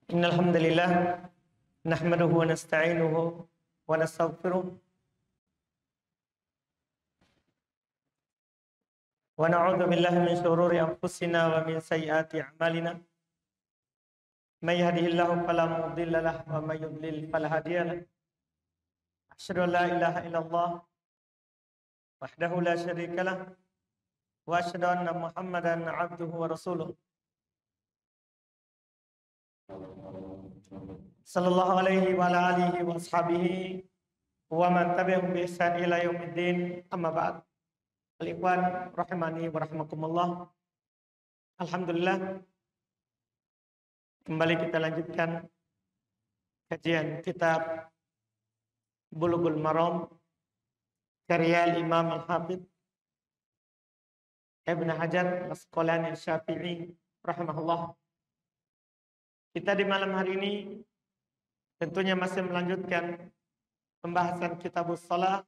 Innal hamdalillah nahmaduhu wa nasta'inuhu wa nastaghfiruh wa na'udzu billahi min shururi anfusina wa min sayyiati a'malina. May yahdihillahu fala mudilla lahu wa may yudlil fala hadiya lahu. Asyhadu an la ilaha illallah wahdahu la syarika lahu wa asyhadu anna Muhammadan 'abduhu wa rasuluh. Sallallahu alaihi wa ala alihi wa ashabihi wa man tabi'ahum bi ihsan ila yaumiddin, amma ba'd. Al-ikhwan rahimani wa rahmakumullah. Alhamdulillah, kembali kita lanjutkan kajian kitab Bulughul Maram karya Imam Al-Hafidz Ibn Hajar Al-Asqalani Asy-Syafi'i rahimahullah. Kita di malam hari ini tentunya masih melanjutkan pembahasan Kitabus Shalah,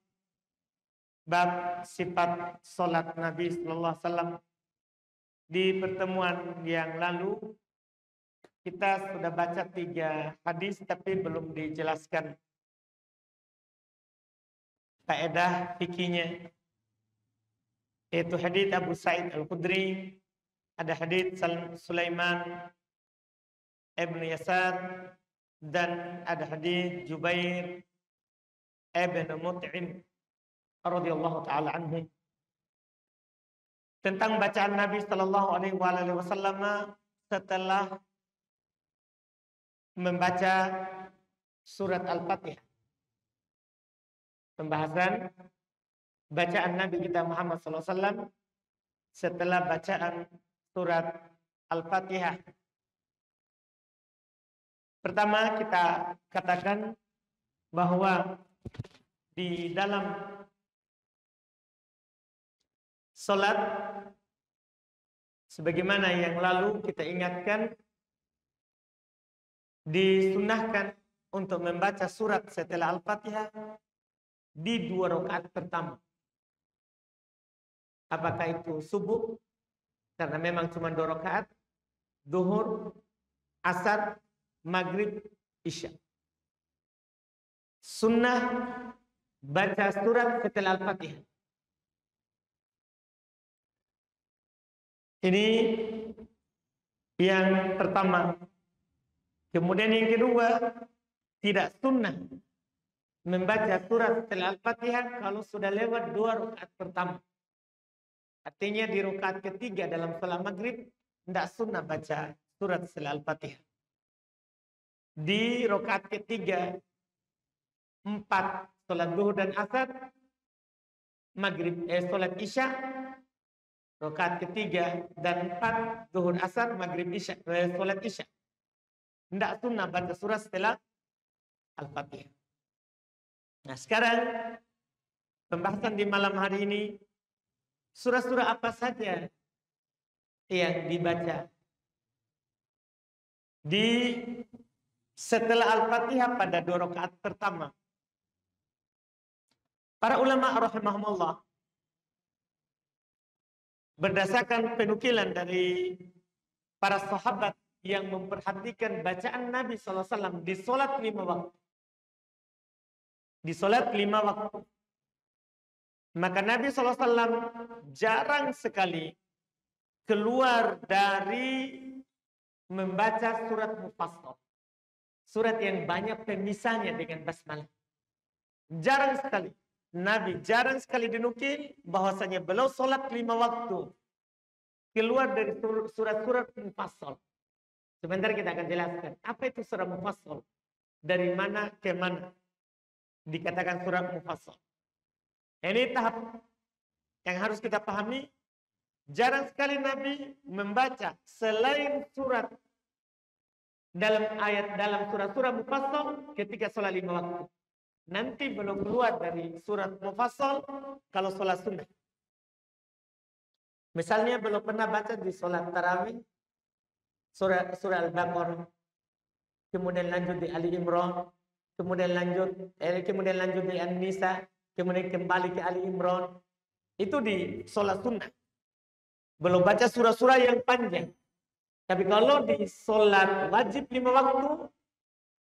bab sifat salat Nabi sallallahu alaihi wasallam. Di pertemuan yang lalu kita sudah baca 3 hadis tapi belum dijelaskan faedah fikihnya, yaitu hadis Abu Sa'id Al-Khudri, ada hadis Sulaiman Ibn Yasar, dan ada hadis Jubair Ibn Mut'im radhiyallahu taala anhu tentang bacaan Nabi sallallahu alaihi wasallam setelah membaca surat Al-Fatihah. Pembahasan bacaan Nabi kita Muhammad sallallahu alaihi wasallam setelah bacaan surat Al-Fatihah. Pertama, kita katakan bahwa di dalam salat, sebagaimana yang lalu kita ingatkan, disunnahkan untuk membaca surat setelah Al-Fatihah di 2 rakaat pertama. Apakah itu subuh, karena memang cuma 2 rakaat, zuhur, asar, maghrib, isya. Sunnah baca surat setelah Al-Fatihah. Ini yang pertama. Kemudian yang kedua, tidak sunnah membaca surat setelah Al-Fatihah kalau sudah lewat 2 rakaat pertama. Artinya di rakaat ketiga dalam salat maghrib tidak sunnah baca surat setelah Al-Fatihah. Di rakaat ketiga 4 salat zuhur dan asar, maghrib salat isya, rakaat ketiga dan 4 zuhur asar, maghrib isya, salat isya. Tidak sunnah baca surat setelah Al-Fatihah. Nah, sekarang pembahasan di malam hari ini, surah-surah apa saja yang dibaca di setelah Al-Fatihah pada 2 rakaat pertama. Para ulama rahimahumullah berdasarkan penukilan dari para sahabat yang memperhatikan bacaan Nabi SAW di solat 5 waktu. Di solat 5 waktu. Maka Nabi SAW jarang sekali keluar dari membaca surat mufassal. Surat yang banyak pemisahnya dengan basmalah. Jarang sekali. Nabi jarang sekali dinukil bahwasanya beliau solat 5 waktu keluar dari surat-surat mufassal. Sebentar kita akan jelaskan apa itu surat mufassal, dari mana ke mana dikatakan surat mufassal. Ini tahap yang harus kita pahami. Jarang sekali Nabi membaca selain surat dalam surat-surat mufassal ketika sholat 5 waktu. Nanti belum keluar dari surat mufassal kalau sholat sunnah. Misalnya belum pernah baca di sholat tarawih surah Al-Baqarah, kemudian lanjut di Ali Imran, kemudian lanjut di An-Nisa, kemudian kembali ke Ali Imran. Itu di sholat sunnah. Belum baca surah-surah yang panjang. Tapi kalau di sholat wajib 5 waktu,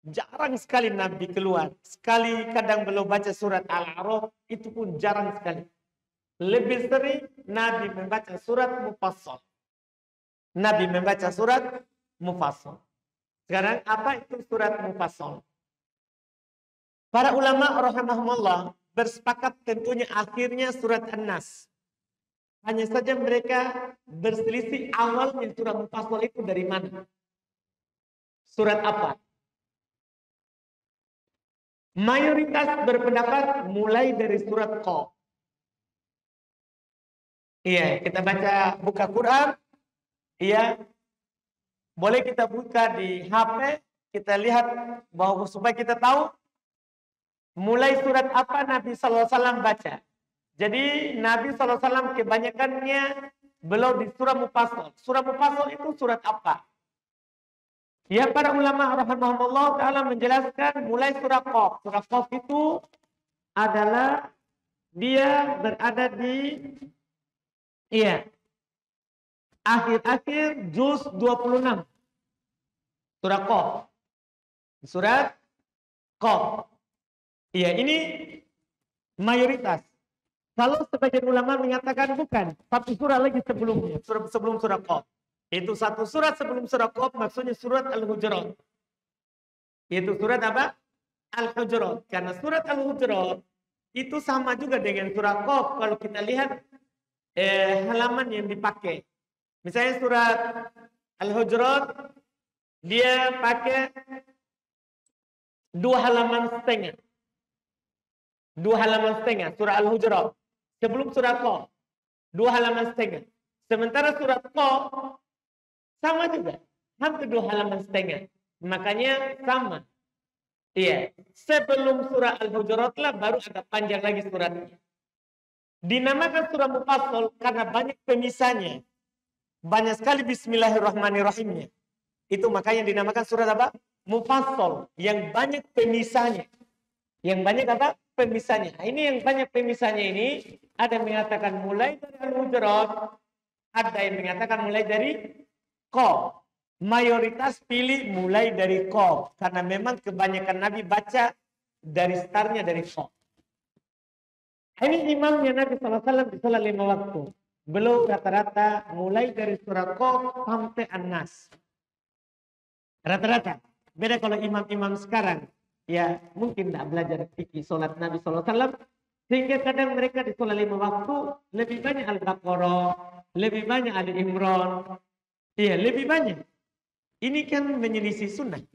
jarang sekali Nabi keluar. Sekali kadang belum baca surat Al-A'raf, itu pun jarang sekali. Lebih sering Nabi membaca surat Mufassal. Nabi membaca surat Mufassal. Sekarang apa itu surat Mufassal? Para ulama rahimahumullah bersepakat tentunya akhirnya surat An-Nas. Hanya saja mereka berselisih awalnya surat Mufassal itu dari mana? Surat apa? Mayoritas berpendapat mulai dari surat Qaf. Iya, kita baca buka Quran. Iya. Boleh kita buka di HP, kita lihat bahwa supaya kita tahu mulai surat apa Nabi SAW baca. Jadi Nabi SAW kebanyakannya belum di surah Mufassal. Surah Mufassal itu surat apa? Ya, para ulama rahimahullah ta'ala menjelaskan mulai surah Qaf. Surah Qaf itu adalah dia berada di akhir-akhir juz 26. Surah Qaf. Surat Qaf. Iya, ini mayoritas. Kalau sebagian ulama mengatakan bukan, satu surah lagi sebelumnya, sebelum surah Qaf. Itu satu surat sebelum surah Qaf, maksudnya surat Al-Hujurat. Itu surat apa? Al-Hujurat. Karena surat Al-Hujurat itu sama juga dengan surah Qaf. Kalau kita lihat halaman yang dipakai. Misalnya surat Al-Hujurat, dia pakai 2 halaman setengah. 2 halaman setengah, surah Al-Hujurat. Sebelum surah Qaf, 2 halaman setengah. Sementara surat Qaf sama juga, hampir 2 halaman setengah. Makanya sama. Iya, sebelum surah Al-Hujurat lah baru agak panjang lagi suratnya. Dinamakan surah Mufassal karena banyak pemisahnya. Banyak sekali bismillahirrahmanirrahimnya. Itu makanya dinamakan surat apa? Mufassal, yang banyak pemisahnya. Yang banyak apa? Pemisahnya. Nah, ini yang banyak pemisahnya ini, ada yang mengatakan mulai dari Al-Hujurat, ada yang mengatakan mulai dari Qaf. Mayoritas pilih mulai dari Qaf karena memang kebanyakan Nabi baca dari startnya dari Qaf. Ini imamnya Nabi SAW di sholat 5 waktu. Belum rata-rata mulai dari surah Qaf sampai An-Nas. Rata-rata. Beda kalau imam-imam sekarang. Ya mungkin tidak belajar fikih sholat Nabi SAW. Sehingga kadang mereka di sholat 5 waktu lebih banyak Al-Baqarah, lebih banyak Ali Imran. Iya, lebih banyak. Ini kan menyelisih sunnah.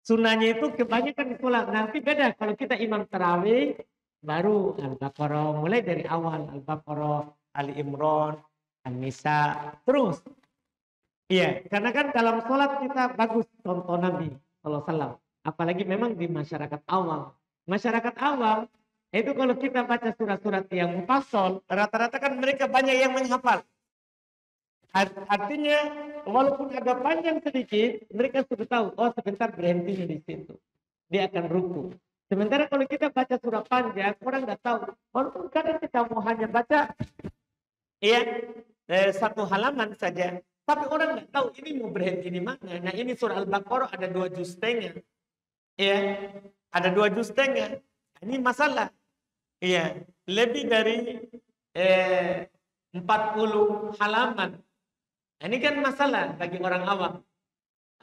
Sunnahnya itu kebanyakan di sholat. Nanti beda kalau kita imam tarawih, baru Al-Baqarah. Mulai dari awal Al-Baqarah, Ali Imran, An-Nisa, terus. Iya, karena kan dalam sholat kita bagus contoh Nabi SAW. Apalagi memang di masyarakat awam. Masyarakat awam, itu kalau kita baca surat-surat yang mufassal, rata-rata kan mereka banyak yang menghafal. Artinya, walaupun agak panjang sedikit, mereka sudah tahu, oh sebentar berhentinya di situ. Dia akan ruku. Sementara kalau kita baca surat panjang, orang nggak tahu. Walaupun kadang kita mau hanya baca, satu halaman saja. Tapi orang nggak tahu ini mau berhenti di mana. Nah ini surah Al-Baqarah ada 2 juz setengah. Iya, ada 2 juz setengah. Ini masalah. Iya, lebih dari 40 halaman. Nah, ini kan masalah bagi orang awam.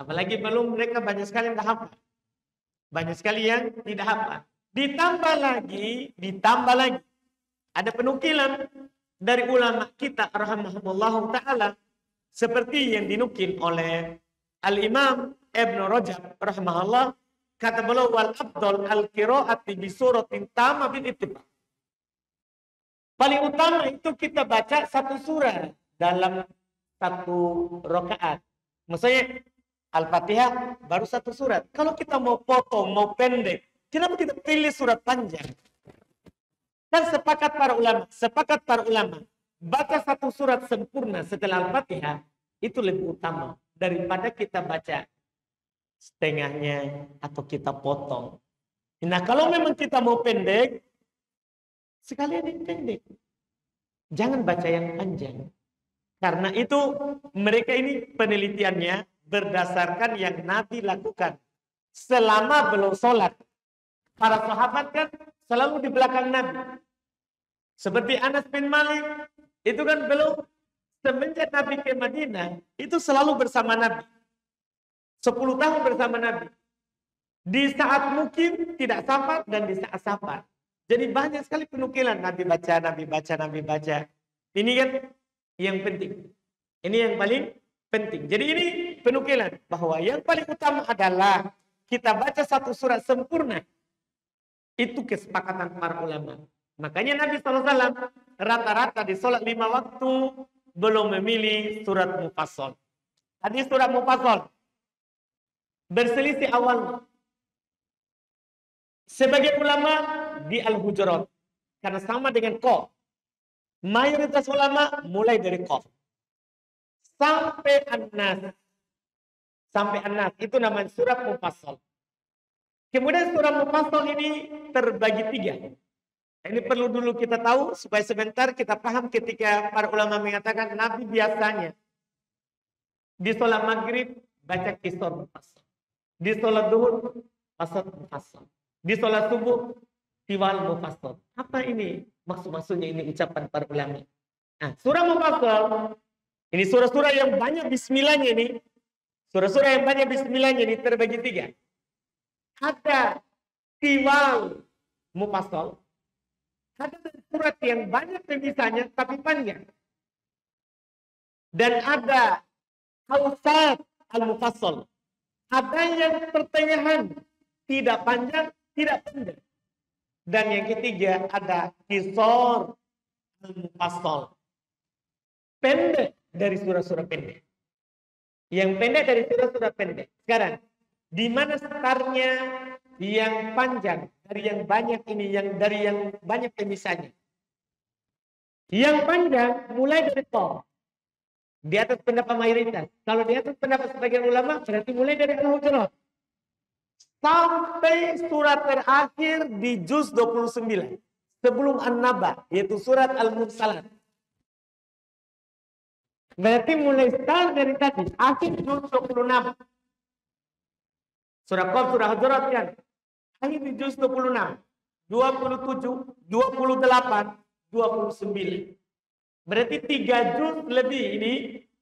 Apalagi belum mereka banyak sekali yang tidak hafal. Banyak sekali yang tidak hafal. Ditambah lagi, ada penukilan dari ulama kita rahimahumullah ta'ala seperti yang dinukil oleh Al-Imam Ibn Rajab rahimahullah, kata beliau wal afdal al-qiraati bi suratin tamma bil ittifaq. Paling utama itu kita baca satu surah dalam satu rakaat. Maksudnya Al-Fatihah baru satu surat. Kalau kita mau potong, mau pendek, kenapa kita pilih surat panjang? Dan sepakat para ulama, baca satu surat sempurna setelah Al-Fatihah itu lebih utama daripada kita baca setengahnya atau kita potong. Nah, kalau memang kita mau pendek, sekalian yang pendek. Jangan baca yang panjang. Karena itu mereka ini penelitiannya berdasarkan yang Nabi lakukan selama belum sholat. Para sahabat kan selalu di belakang Nabi. Seperti Anas bin Malik, itu kan belum semenjak Nabi ke Madinah, itu selalu bersama Nabi. 10 tahun bersama Nabi. Di saat mukim tidak safar dan di saat safar. Jadi banyak sekali penukilan. Nabi baca, Nabi baca, Nabi baca. Ini kan yang penting. Ini yang paling penting. Jadi ini penukilan. Bahwa yang paling utama adalah kita baca satu surat sempurna. Itu kesepakatan para ulama. Makanya Nabi SAW rata-rata di sholat 5 waktu belum memilih surat mufassal. Tadi surat mufassal berselisih awal. Sebagian ulama di Al-Hujurat karena sama dengan Qaf. Mayoritas ulama mulai dari Qaf sampai An-Nas. Sampai An-Nas itu namanya surat mufassal. Kemudian surat mufassal ini terbagi 3. Ini perlu dulu kita tahu supaya sebentar kita paham ketika para ulama mengatakan Nabi biasanya di sholat maghrib baca qisar mufassal. Di sholat duhur qasad mufassal. Di sholat subuh tiwal mufassal. Apa ini? Maksudnya ini ucapan para ulama. Nah, surah mufassal ini surah-surah yang banyak bismillahnya ini. Surah-surah yang banyak bismillahnya ini terbagi 3. Ada tiwal mufassal. Ada surat yang banyak tulisannya tapi panjang. Dan ada awsat al-mufassal. Ada yang pertengahan, tidak panjang, tidak pendek. Dan yang ketiga ada qisar al-mufassal. Pendek dari surah-surah pendek. Yang pendek dari surah-surah pendek. Sekarang, di mana startnya yang panjang dari yang banyak ini, yang dari yang banyak misalnya. Yang panjang mulai dari Qaf. Di atas pendapat mayoritas. Kalau di atas pendapat sebagian ulama berarti mulai dari Al-Hujurat sampai surat terakhir di juz 29 sebelum An-Naba, yaitu surat Al-Mursalat. Berarti mulai start dari tadi akhir juz 26. Surah Qaf, surah Hujurat kan akhir di juz 26, 27, 28, 29. Berarti 3 juz lebih ini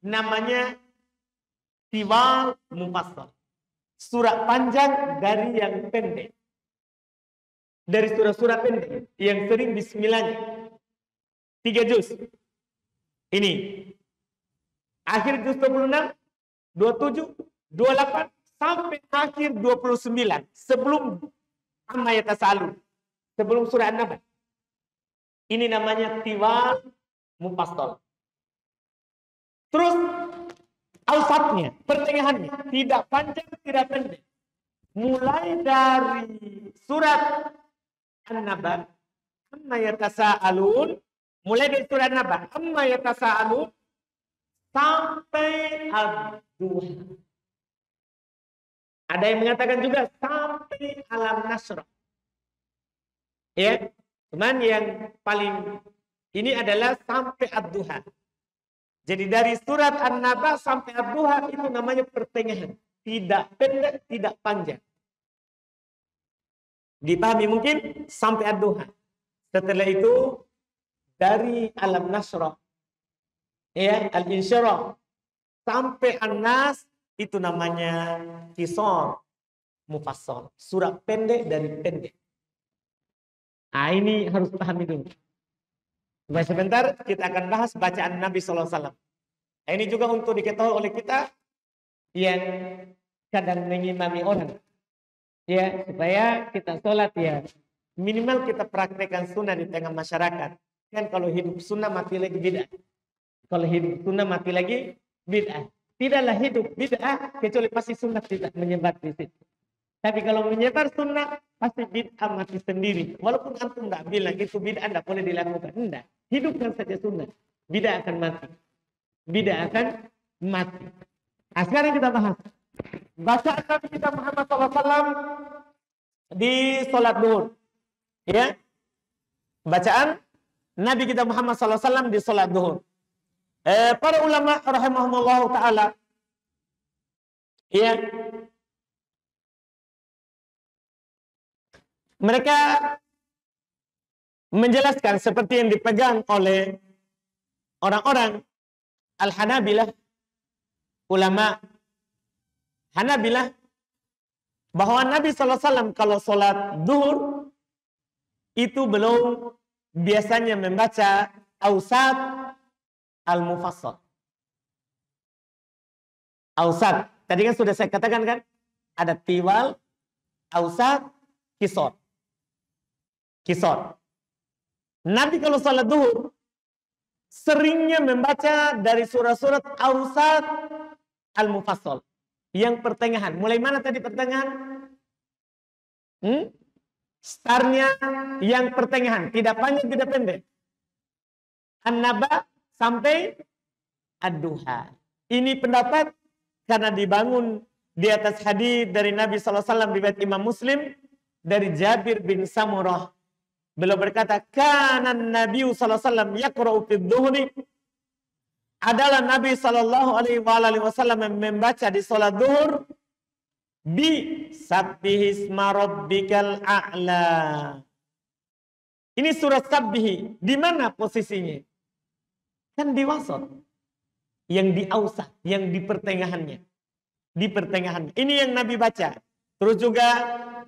namanya tiwal mufassal. Surah panjang dari yang pendek. Dari surah-surah pendek yang sering bismillahnya. 3 juz. Ini. Akhir juz 26, 27, 28 sampai akhir 29 sebelum amma yatasaalun. Sebelum surah An-Naba. Ini namanya tiwal mufassal. Terus awsatnya, pertengahannya, tidak panjang, tidak pendek. Mulai dari surat An-Naba, amma yatasaalun, mulai dari surat An-Naba, amma yatasaalun sampai ad-duha. Ada yang mengatakan juga sampai alam nasrah. Ya, cuman yang paling ini adalah sampai ad-duha. Jadi dari surat An-Naba sampai ad-duha itu namanya pertengahan. Tidak pendek, tidak panjang. Dipahami mungkin sampai ad-duha. Setelah itu dari alam nasrah, ya, al-insyirah sampai an-nas itu namanya qisar mufassal. Surat pendek dari pendek. Nah, ini harus pahami dulu. Supaya sebentar kita akan bahas bacaan Nabi SAW. Nah, ini juga untuk diketahui oleh kita yang kadang mengimami orang. Ya, supaya kita sholat ya minimal kita praktekkan sunnah di tengah masyarakat. Kan kalau hidup sunnah mati lagi bid'ah. Kalau hidup sunnah mati lagi bid'ah. Tidaklah hidup bid'ah kecuali pasti sunnah tidak menyebar di situ. Tapi kalau menyebar sunnah pasti bid'ah mati sendiri. Walaupun antum tidak bilang itu bid'ah tidak boleh dilakukan. Tidak. Hidupkan saja sunnah. Bid'ah akan mati. Bid'ah akan mati. Nah, sekarang kita bahas. Bacaan Nabi kita Muhammad SAW di sholat duhur. Ya. Bacaan Nabi kita Muhammad SAW di sholat duhur. Para ulama rahimahumullah taala, ya, mereka menjelaskan seperti yang dipegang oleh orang-orang Al-Hanabilah, ulama Hanabilah, bahwa Nabi SAW kalau sholat duhur itu belum biasanya membaca Awsat Al-Mufassal. Awsat, tadi kan sudah saya katakan kan, ada tiwal, Awsat, Qisar. Qisar. Nabi kalau sholat duhur seringnya membaca dari surat-surat Awsat Al-Mufassal. Yang pertengahan. Mulai mana tadi pertengahan? Startnya yang pertengahan. Tidak panjang, tidak pendek. An-Naba sampai Ad-Duha. Ini pendapat karena dibangun di atas hadis dari Nabi SAW riwayat Imam Muslim dari Jabir bin Samurah. Beliau berkata, kanan Nabi SAW yaqra'u fid dhuhri, adalah Nabi SAW membaca di salat zuhur bi sabbihisma rabbikal a'la. Ini surat Sabbihi. Di mana posisinya? Kan di wasat. Yang di awsat, yang di pertengahannya. Di pertengahan. Ini yang Nabi baca. Terus juga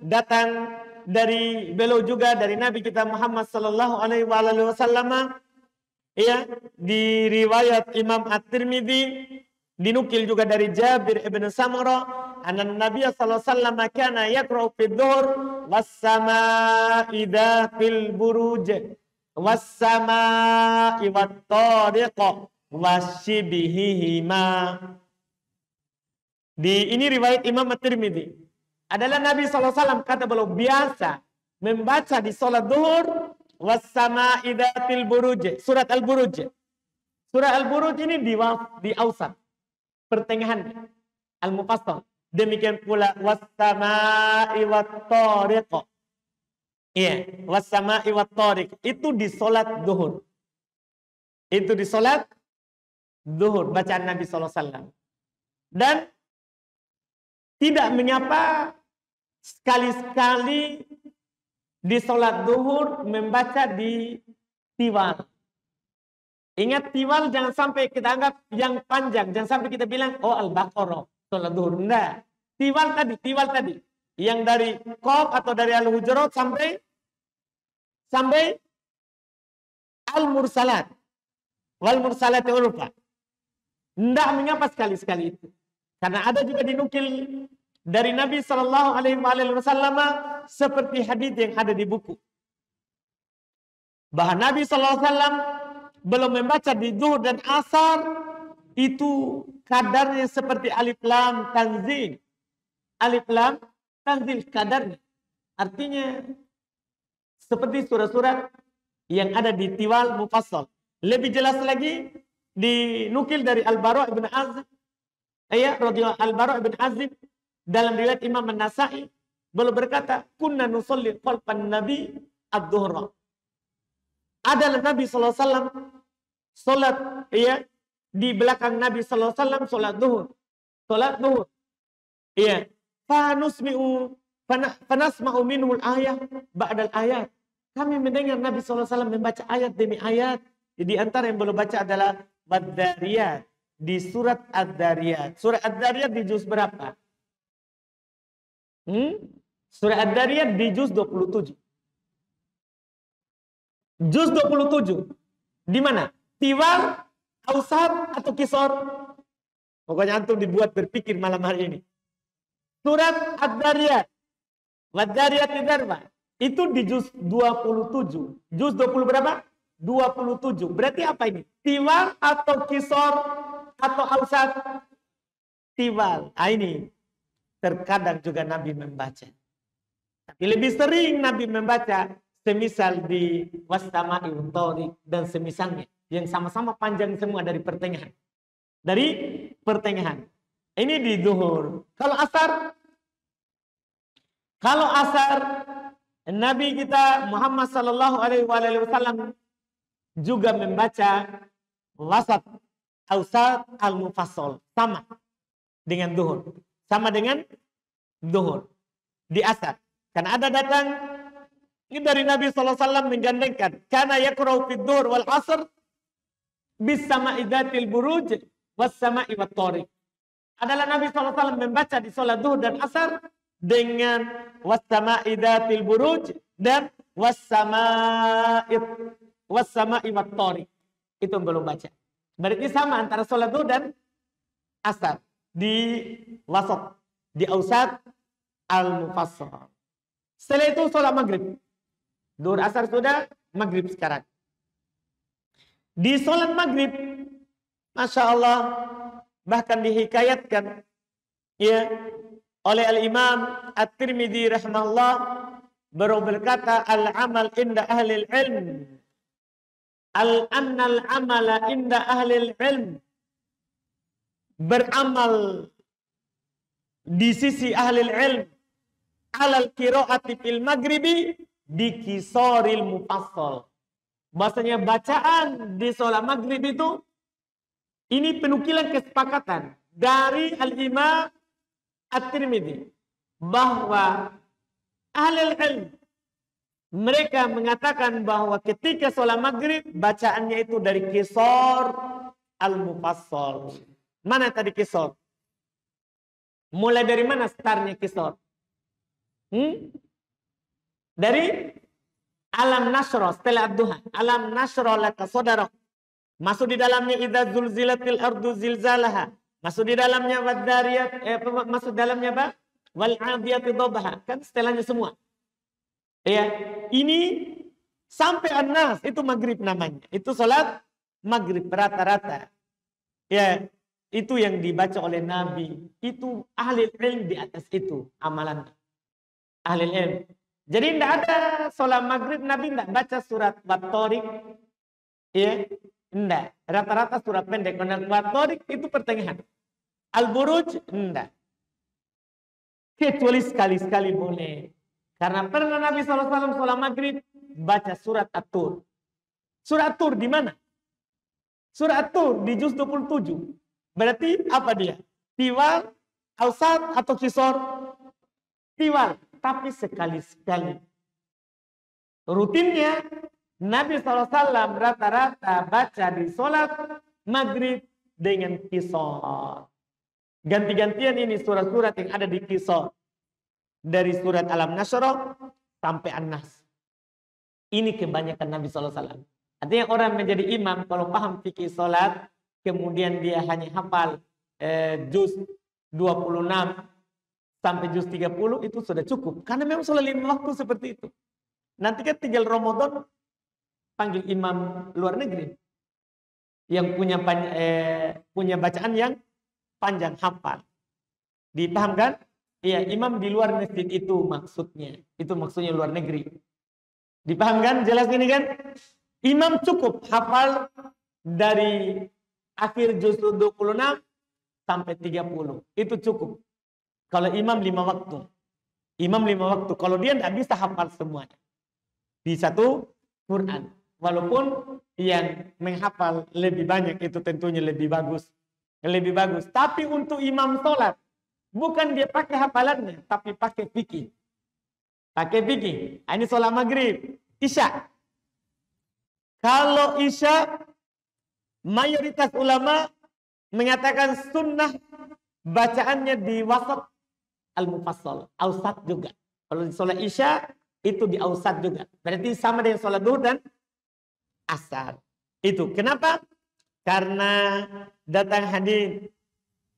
datang dari beliau juga dari Nabi kita Muhammad sallallahu alaihi wasallam, ya, di riwayat Imam At-Tirmidzi dinukil juga dari Jabir ibn Samurah, anna Nabi sallallahu alaihi wasallam kana yaqra'u fid dhuhr was-samaa'i dzatil buruj was-samaa'i wat-tariq wasyibihihima. Ini riwayat Imam At-Tirmidzi. Adalah Nabi SAW kata beliau biasa membaca di sholat duhur was-samaa'i dzatil buruj, surat Al-Buruj. Surat Al-Buruj ini di awsat, pertengahan Al-Mufassal. Demikian pula was-samaa'i wat-tariq. Iya, was-samaa'i wat-tariq itu di sholat duhur. Itu di sholat duhur bacaan Nabi SAW. Dan tidak menyapa sekali-sekali di sholat duhur membaca di tiwal. Ingat tiwal jangan sampai kita anggap yang panjang. Jangan sampai kita bilang, oh Al-Baqarah, sholat duhur. Enggak. Tiwal tadi. Yang dari Qaf atau dari Al-Hujurat sampai Al-Mursalat. Wal-Mursalat Urfa. Enggak menyapa sekali-sekali itu. Karena ada juga dinukil dari Nabi Shallallahu Alaihi Wasallam seperti hadis yang ada di buku. Bahwa Nabi Shallallahu Alaihi Wasallam belum membaca di zuhur dan asar itu kadarnya seperti alif lam tanzil. Alif lam tanzil kadarnya. Artinya seperti surat-surat yang ada di tiwal mufassal. Lebih jelas lagi dinukil dari Al-Bara' ibn Azib. Radhiyallahu Al-Bara' bin Azib dalam riwayat Imam An-Nasa'i beliau berkata, kunna nusalli khalfan Nabi ad-dhuhra. Adalah Nabi sallallahu alaihi wasallam salat di belakang Nabi sallallahu alaihi wasallam salat duhur. Iya. Fanasma'u minhu al-ayah ba'da al-ayat. Kami mendengar Nabi sallallahu alaihi wasallam membaca ayat demi ayat. Di antara yang beliau baca adalah Wad-Dhariyat. Di surat Ad-Dhariyat. Surat Ad-Dhariyat di juz berapa? Surat Ad-Dhariyat di juz 27. Juz 27. Di mana? Tiwal, awsat, atau Qisar? Pokoknya antum dibuat berpikir malam hari ini. Surat Ad-Dhariyat. Wad-Dhariyat Darba. Itu di juz 27. Juz 20 berapa? 27. Berarti apa ini? Tiwal atau Qisar? Atau awsat? Tiwal. Ini terkadang juga Nabi membaca. Tapi lebih sering Nabi membaca semisal di was-samaa'i wat-tariq dan semisalnya yang sama-sama panjang semua dari pertengahan. Ini di zuhur. Kalau asar Nabi kita Muhammad sallallahu alaihi wasallam juga membaca wasat Awsat al-mufassal. Sama dengan duhur. Sama dengan duhur. Di asar. Karena ada datang ini dari Nabi SAW menggandengkan. Kana yakra'u fid duhur wal asr bis sama'i dzatil buruj was sama'i wat thariq. Adalah Nabi SAW membaca di sholat duhur dan asar dengan was sama'i dzatil buruj dan was sama'i wat thariq. Itu belum baca. Berarti sama antara sholat duhur dan asar. Di wasat. Di awsat al-mufassal. Setelah itu sholat maghrib. Duhur asar sudah, maghrib sekarang. Di sholat maghrib, Masya Allah, bahkan dihikayatkan ya, oleh Al-Imam At-Tirmidzi rahimahullah, beliau berkata, al-amal inda ahlil ilm. Al-annal amala inda ahlil ilm. Beramal di sisi ahlil ilm alal qiraati fil maghribi di kisoril mufassal. Bahasanya bacaan di sholat maghrib itu ini penukilan kesepakatan dari Al-Imam At-Tirmidzi bahwa ahlul ilm mereka mengatakan bahwa ketika sholat maghrib bacaannya itu dari kisor al-mufassal. Mana tadi kisor? Mulai dari mana startnya kisor? Dari alam nasro setelah ad-duha. Alam nasro laka sodarak. Masuk di dalamnya idza zulzilatil ardu zilzalaha. Masuk di dalamnya wadariyat. Masuk di dalamnya apa? Wal adiyati dhabaha. Kan setelahnya semua. Ya, ini sampai an-nas itu maghrib namanya. Itu salat maghrib rata-rata. Ya, itu yang dibaca oleh Nabi. Itu ahli ilm di atas itu amalan. Ahli ilm. Jadi tidak ada sholat maghrib Nabi tidak baca surat Wat-Thariq. Ya, tidak. Rata-rata surat pendek. Wat-Thariq itu pertengahan. Al-Buruj tidak. Kecuali sekali-sekali boleh. Karena pernah Nabi SAW sholat maghrib baca surat At-Tur. Surat At-Tur di mana? Surat At-Tur di juz 27. Berarti apa dia? Tiwal, awsat atau kisor? Tiwal. Tapi sekali-sekali. Rutinnya Nabi SAW rata-rata baca di sholat maghrib dengan kisor. Ganti-gantian ini surat-surat yang ada di kisor. Dari surat Alam Nasrah sampai An-Nas. Ini kebanyakan Nabi SAW. Artinya orang menjadi imam kalau paham fikih sholat, kemudian dia hanya hafal juz 26 sampai juz 30 itu sudah cukup. Karena memang sholat 5 waktu seperti itu. Nanti kan tinggal Ramadan panggil imam luar negeri yang punya bacaan yang panjang hafal. Dipahamkan? Iya, imam di luar masjid itu maksudnya. Itu maksudnya luar negeri. Dipahamkan? Jelas ini kan? Imam cukup hafal dari akhir juz 26 sampai 30. Itu cukup. Kalau imam 5 waktu. Imam 5 waktu. Kalau dia tidak bisa hafal semuanya. Di satu Quran. Walaupun yang menghafal lebih banyak itu tentunya lebih bagus. Lebih bagus. Tapi untuk imam sholat. Bukan dia pakai hafalannya. Tapi pakai fikih. Pakai fikih. Ini sholat maghrib. Isya. Kalau Isya. Mayoritas ulama mengatakan sunnah bacaannya di wasat al-mufassal. Awsat juga. Kalau di sholat Isya. Itu di awsat juga. Berarti sama dengan sholat duhur dan asar. Itu. Kenapa? Karena datang hadis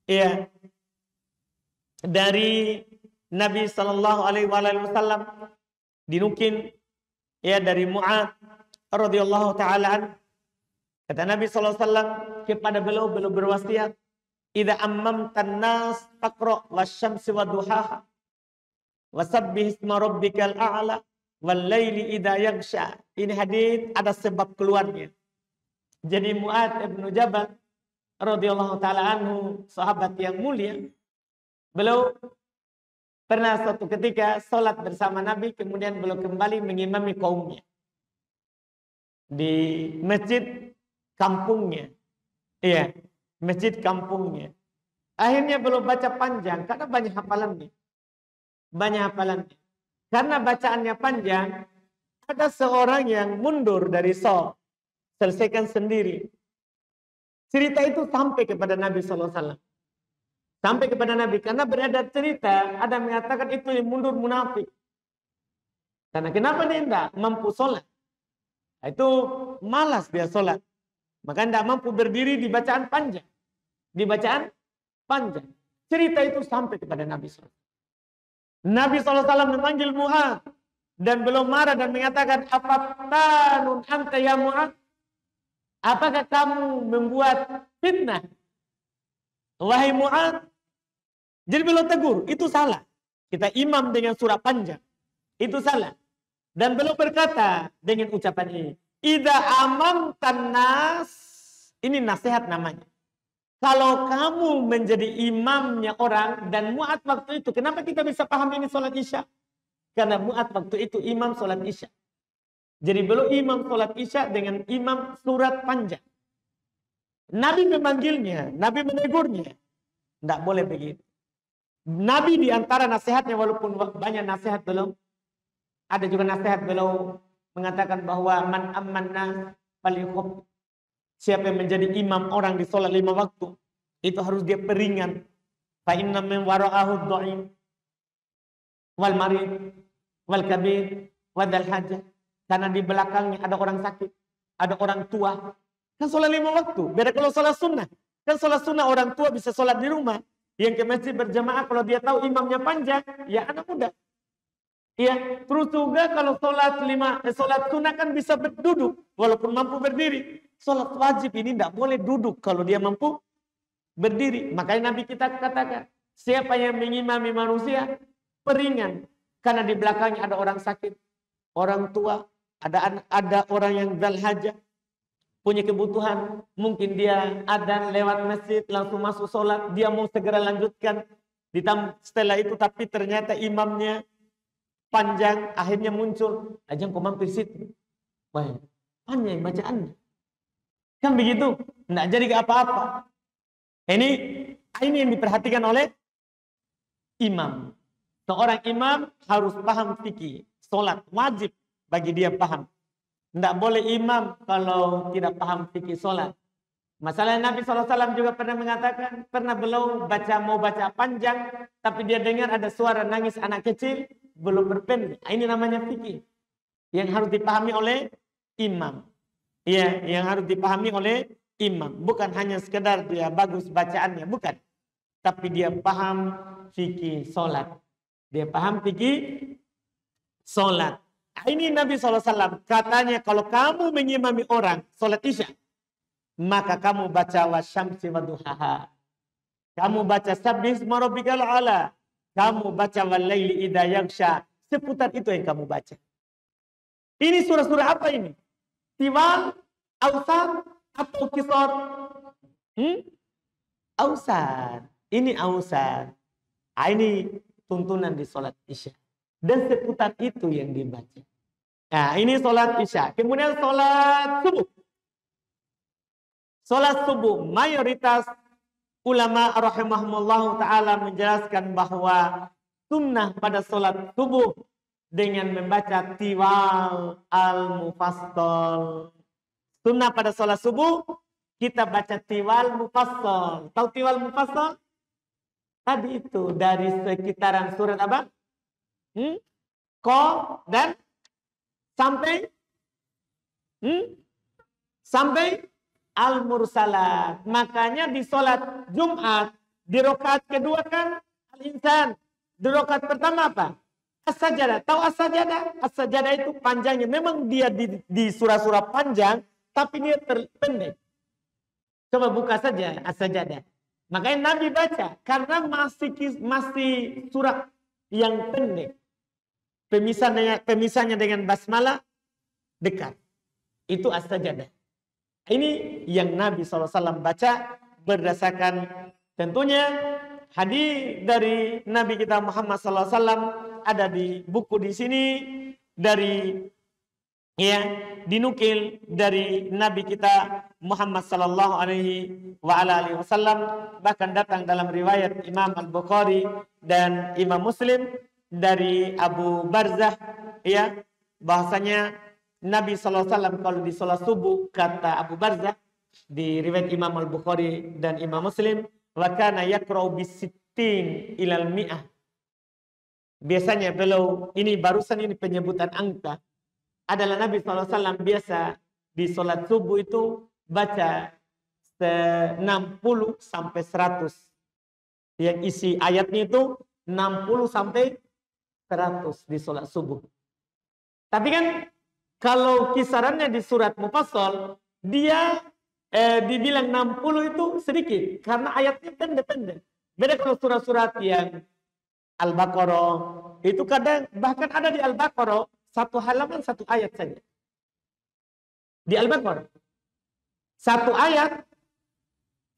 ya dari Nabi Shallallahu Alaihi Wasallam dinukil ya dari Mu'ad radhiyallahu taala. Kata Nabi Shallallahu Alaihi Wasallam kepada beliau berwasiat, "Idza ammamtan nas faqra wasyamsi waduhaha wasabbih isma rabbikal a'la wal laili idza yaghsha." Ini hadis ada sebab keluarnya. Jadi Mu'ad ibn Jabal radhiyallahu taala anhu, sahabat yang mulia, beliau pernah suatu ketika sholat bersama Nabi, kemudian beliau kembali mengimami kaumnya di masjid kampungnya. Iya, masjid kampungnya. Akhirnya belum baca panjang karena banyak hafalannya. Banyak hafalannya. Karena bacaannya panjang, ada seorang yang mundur dari sholat, selesaikan sendiri. Cerita itu sampai kepada Nabi SAW. Sampai kepada Nabi. Karena beredar cerita, ada mengatakan itu yang mundur munafik. Karena kenapa dia tidak mampu sholat? Itu malas dia sholat. Maka tidak mampu berdiri di bacaan panjang. Di bacaan panjang. Cerita itu sampai kepada Nabi SAW. Nabi SAW memanggil Mu'adz. Dan belum marah dan mengatakan, afattanun anta ya Mu'adz? Apakah kamu membuat fitnah? Wahai Mu'adz. Jadi belum tegur, itu salah. Kita imam dengan surah panjang. Itu salah. Dan belum berkata dengan ucapan ini. Idza amamtan nas. Ini nasihat namanya. Kalau kamu menjadi imamnya orang dan Mu'adz waktu itu. Kenapa kita bisa paham ini sholat isya? Karena Mu'adz waktu itu imam sholat isya. Jadi belum imam sholat isya dengan imam surat panjang. Nabi memanggilnya. Nabi menegurnya. Tidak boleh begitu. Nabi diantara nasihatnya walaupun banyak nasihat belum. Ada juga nasihat beliau mengatakan bahwa man amanna falihub. Siapa yang menjadi imam orang di sholat 5 waktu, itu harus dia peringan. Fa inna min wara'ahu dha'if wal marid wal kabir wadal hajah. Karena di belakangnya ada orang sakit, ada orang tua. Kan sholat 5 waktu. Beda kalau sholat sunnah. Kan sholat sunnah orang tua bisa sholat di rumah. Yang ke masjid berjamaah kalau dia tahu imamnya panjang, ya anak muda. Ya, terus juga kalau sholat sunnah kan bisa berduduk walaupun mampu berdiri. Sholat wajib ini tidak boleh duduk kalau dia mampu berdiri. Makanya Nabi kita katakan, siapa yang mengimami manusia, peringan. Karena di belakangnya ada orang sakit, orang tua, ada orang yang dzal hajah, punya kebutuhan. Mungkin dia adzan lewat masjid, langsung masuk sholat, dia mau segera lanjutkan. Setelah itu tapi ternyata imamnya panjang, akhirnya muncul, ajang kau mampir situ. Wah, panjang bacaannya. Kan begitu, tidak jadi ke apa-apa. Ini yang diperhatikan oleh imam. Seorang imam harus paham fikih. Sholat wajib bagi dia paham. Tidak boleh imam kalau tidak paham fikih sholat. Masalah Nabi SAW juga pernah mengatakan, pernah beliau mau baca panjang, tapi dia dengar ada suara nangis anak kecil, belum berpendek. Ini namanya fikih. Yang harus dipahami oleh imam. Ya, yang harus dipahami oleh imam. Bukan hanya sekedar dia bagus bacaannya, bukan. Tapi dia paham fikih sholat. Dia paham fikih sholat. Ini Nabi SAW katanya kalau kamu mengimami orang sholat isya, maka kamu baca wasyamsi waduhaha. Kamu baca sabbisma rabbikal a'la. Kamu baca walaili idza yaghsha. Seputar itu yang kamu baca. Ini surah-surah apa ini? Tiwal, Ausad, atau Qisar? Ausad. Ini Ausad. Ini tuntunan di sholat isya. Dan seputar itu yang dibaca. Nah, ini sholat isya. Kemudian sholat subuh. Sholat subuh. Mayoritas ulama rahimahumullah ta'ala menjelaskan bahwa sunnah pada sholat subuh dengan membaca tiwal al-mufassal. Sunnah pada sholat subuh, kita baca tiwal mufassal. Tahu tiwal mufassal? Tadi itu dari sekitaran surat apa? Qaf dan sampai al-mursalat. Makanya di sholat Jumat, di rakaat kedua kan al-insan. Di rakaat pertama apa? As-sajadah. Tahu as-sajadah? As-sajadah itu panjangnya. Memang dia di surah-surah panjang, tapi dia terpendek. Coba buka saja as-sajadah. Makanya Nabi baca. Karena masih surah yang pendek. Pemisahnya dengan basmalah dekat. Itu as-sajadah. Ini yang Nabi SAW baca berdasarkan tentunya hadis dari Nabi kita Muhammad SAW ada di buku di sini dari ya dinukil dari Nabi kita Muhammad sallallahu alaihi wasallam, bahkan datang dalam riwayat Imam Al-Bukhari dan Imam Muslim dari Abu Barzah, ya, bahasanya Nabi sallallahu alaihi wasallam kalau di salat subuh, kata Abu Barzah di riwayat Imam Al-Bukhari dan Imam Muslim, wa kana yaqra'u bis-sittin ilal mi'ah. Biasanya beliau, ini barusan ini penyebutan angka, adalah Nabi SAW biasa di sholat subuh itu baca 60 sampai 100. Yang isi ayatnya itu 60 sampai 100 di sholat subuh. Tapi kan kalau kisarannya di surat Mufassal, dia dibilang 60 itu sedikit. Karena ayatnya pendek-pendek. Beda kalau surat-surat yang Al-Baqarah, itu kadang bahkan ada di Al-Baqarah, satu halaman, satu ayat saja. Di Al-Baqarah. Satu ayat,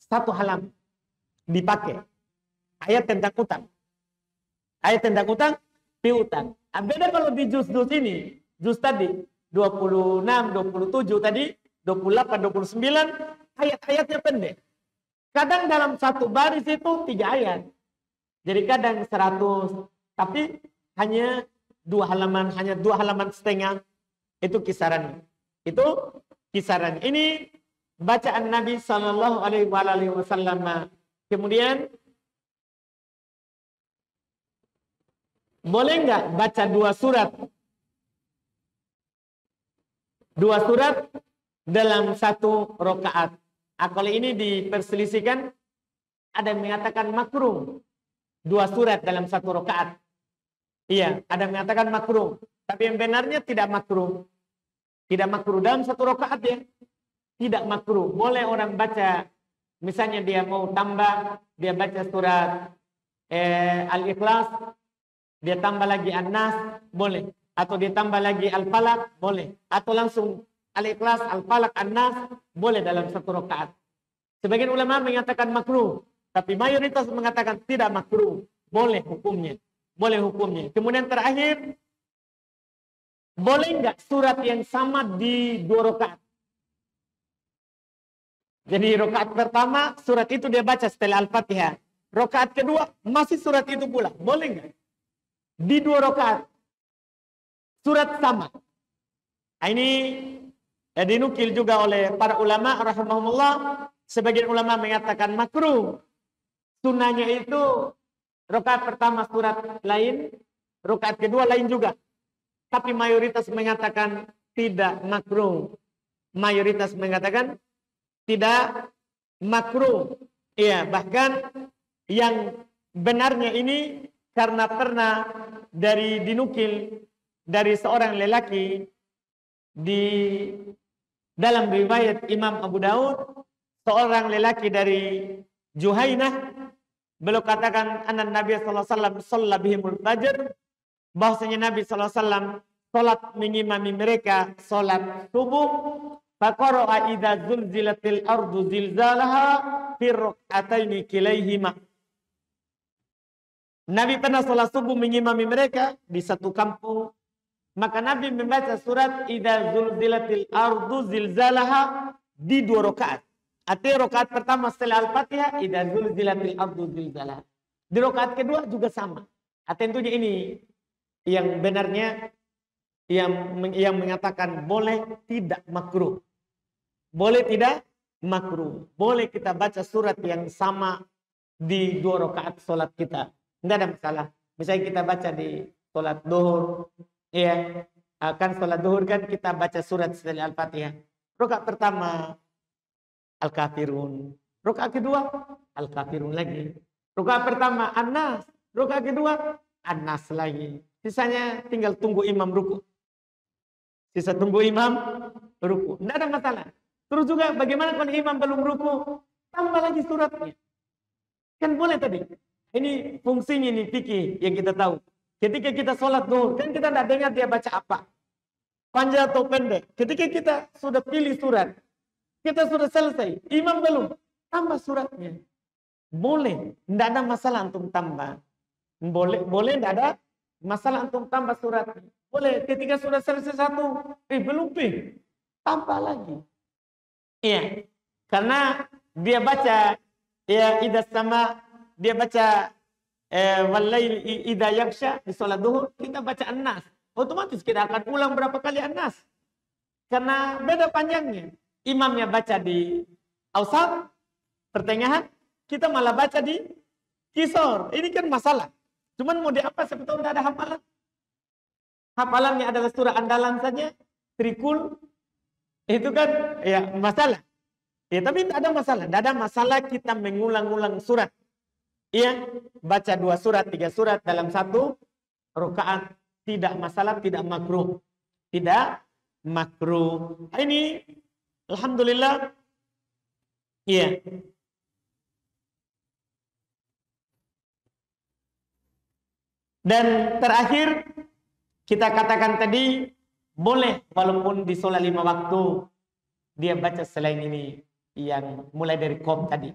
satu halaman. Dipakai. Ayat tentang utang. Ayat tentang utang, piutang. Beda kalau di juz-juz ini. Juz tadi, 26, 27 tadi, 28, 29. Ayat-ayatnya pendek. Kadang dalam satu baris itu 3 ayat. Jadi kadang 100. Tapi hanya 2 halaman, hanya 2 halaman setengah, itu kisarannya. Itu kisarannya. Ini bacaan Nabi Sallallahu Alaihi Wasallam. Kemudian boleh nggak baca 2 surat? 2 surat dalam 1 rakaat. Kalau ini diperselisihkan, ada yang mengatakan makruh 2 surat dalam 1 rakaat. Iya, ada yang mengatakan makruh. Tapi yang benarnya tidak makruh. Tidak makruh dalam 1 rakaat ya. Tidak makruh. Boleh orang baca, misalnya dia mau tambah, dia baca surat Al-Ikhlas, dia tambah lagi An-Nas, boleh. Atau dia tambah lagi Al-Falaq, boleh. Atau langsung Al-Ikhlas, Al-Falaq, An-Nas, boleh dalam 1 rakaat. Sebagian ulama mengatakan makruh, tapi mayoritas mengatakan tidak makruh. Boleh hukumnya. Boleh hukumnya. Kemudian terakhir, boleh nggak surat yang sama di 2 rakaat? Jadi rakaat pertama, surat itu dia baca setelah Al-Fatihah. Rakaat kedua, masih surat itu pula. Boleh nggak? Di 2 rakaat, surat sama. Ini dinukil juga oleh para ulama rahimahumullah. Sebagian ulama mengatakan makruh. Sunnahnya itu rakaat pertama surat lain, rakaat kedua lain juga. Tapi mayoritas mengatakan tidak makruh. Mayoritas mengatakan tidak makruh. Iya, bahkan yang benarnya ini karena pernah dinukil dari seorang lelaki di dalam riwayat Imam Abu Daud, seorang lelaki dari Juhainah, beliau katakan anak Nabi sallallahu alaihi wasallam shalla bihimul fajr, bahwasanya Nabi sallallahu alaihi wasallam salat mengimami mereka salat subuh, faqara'a idza zulzilatil ardu zilzalaha fi rak'ataini kilaihima. Nabi pernah salat subuh mengimami mereka di satu kampung, maka Nabi membaca surat idza zulzilatil ardu zilzalaha di 2 rakaat. Artinya rakaat pertama setelah Al-Fatihah, idza zulzilatil ardu zilzalaha. Di rakaat kedua juga sama. Tentunya ini yang benarnya yang mengatakan boleh tidak makruh. Boleh tidak makruh. Boleh kita baca surat yang sama di 2 rakaat salat kita. Tidak ada masalah. Misalnya kita baca di salat zuhur, ya, kan salat zuhur kan kita baca surat setelah Al-Fatihah. Rakaat pertama Al-Kafirun. Rakaat kedua Al-Kafirun lagi. Rakaat pertama An-Nas. Rakaat kedua An-Nas lagi. Sisanya tinggal tunggu imam ruku. Sisa tunggu imam ruku. Tidak ada masalah. Terus juga bagaimana kalau imam belum ruku? Tambah lagi suratnya. Kan boleh tadi. Ini fungsinya ini fikih yang kita tahu. Ketika kita sholat zuhur, kan kita tidak dengar dia baca apa. Panjang atau pendek. Ketika kita sudah pilih surat, kita sudah selesai. Imam belum. Tambah suratnya. Boleh. Tidak ada masalah untuk tambah. Boleh tidak ada masalah untuk tambah suratnya. Boleh. Ketika sudah selesai satu, belum tambah lagi. Iya. Karena dia baca ya idas sama, dia baca walail idza yaksha di salat duhur, kita baca An-Nas. Otomatis kita akan ulang berapa kali An-Nas. Karena beda panjangnya. Imamnya baca di Awsat, pertengahan, kita malah baca di Kisor. Ini kan masalah. Cuman mau di apa? Siapa tahu tidak ada hafalan. Hafalannya adalah surah andalan saja, trikul. Itu kan ya masalah. Ya tapi tidak ada masalah. Tidak ada masalah kita mengulang-ulang surat. Iya, baca 2 surat, 3 surat dalam satu rakaat. Tidak masalah, tidak makruh. Tidak makruh. Ini alhamdulillah. Iya. Dan terakhir kita katakan tadi boleh walaupun di sholat 5 waktu dia baca selain ini yang mulai dari Qaf tadi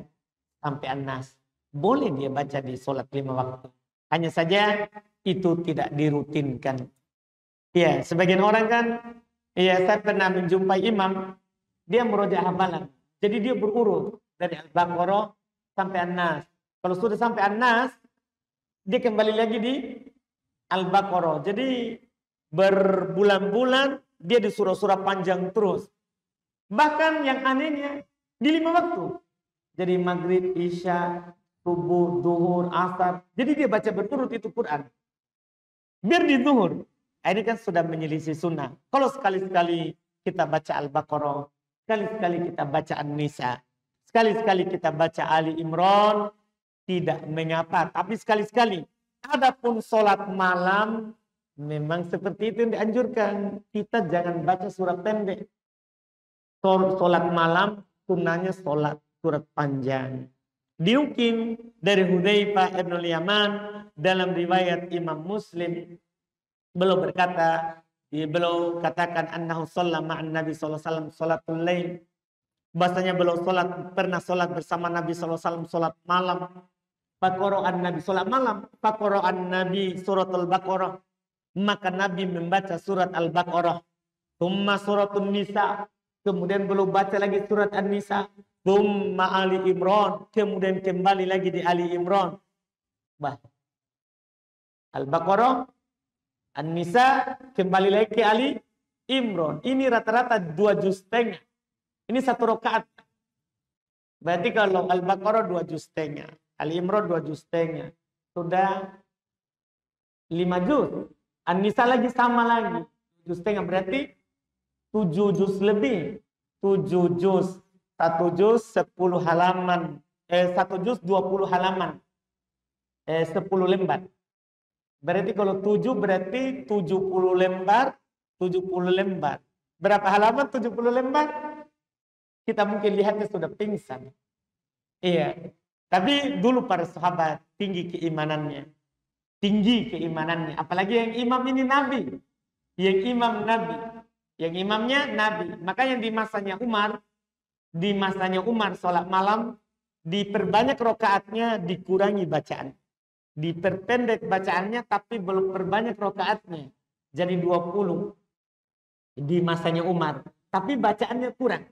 sampai An-Nas. Boleh dia baca di sholat 5 waktu. Hanya saja itu tidak dirutinkan. Ya, sebagian orang kan, ya saya pernah menjumpai imam, dia merojak hafalan. Jadi dia berurut dari Al-Baqarah sampai An-Nas. Kalau sudah sampai An-Nas, dia kembali lagi di Al-Baqarah. Jadi berbulan-bulan dia di surah-surah panjang terus. Bahkan yang anehnya di 5 waktu. Jadi maghrib, isya, subuh, duhur, asar. Jadi dia baca berturut itu Quran. Biar di duhur. Ini kan sudah menyelisih sunnah. Kalau sekali-sekali kita baca Al-Baqarah, sekali-sekali kita baca An-Nisa, sekali-sekali kita baca Ali Imran, tidak mengapa. Tapi sekali-sekali. Adapun sholat malam, memang seperti itu yang dianjurkan. Kita jangan baca surat pendek. Sholat malam, sunnahnya sholat surat panjang. Diukin dari Hudzaifah bin Yaman dalam riwayat Imam Muslim, beliau berkata, beliau katakan annahu shalla ma'an Nabi sallallahu alaihi wasallam salatul lail. Bahasanya beliau pernah salat bersama Nabi sallallahu alaihi wasallam salat malam. Faqara'an Nabi salat malam, faqara'an Nabi suratul Baqarah. Maka Nabi membaca surat Al-Baqarah. Tsumma suratun Nisa. Kemudian beliau baca lagi surat An-Nisa. Tsumma Ali Imran. Kemudian kembali lagi di Ali Imran. Al-Baqarah, An-Nisa, kembali lagi ke Ali Imran. Ini rata-rata 2 juz setengah. Ini 1 rakaat. Berarti kalau Al-Baqarah 2 juz setengah. Ali Imran 2 juz setengah. Sudah 5 juz. An-Nisa lagi sama lagi. Juz setengah berarti 7 juz lebih. 7 juz. 1 juz 10 halaman. 1 juz 20 halaman. 10 lembar. Berarti kalau 7 berarti 70 lembar. 70 lembar. Berapa halaman 70 lembar? Kita mungkin lihatnya sudah pingsan. Iya. Tapi dulu para sahabat tinggi keimanannya. Tinggi keimanannya. Apalagi yang imam ini Nabi. Yang imam Nabi. Yang imamnya Nabi. Makanya di masanya Umar sholat malam diperbanyak rokaatnya, dikurangi bacaan. Diperpendek bacaannya tapi belum perbanyak rokaatnya. Jadi 20 di masanya Umar. Tapi bacaannya kurang.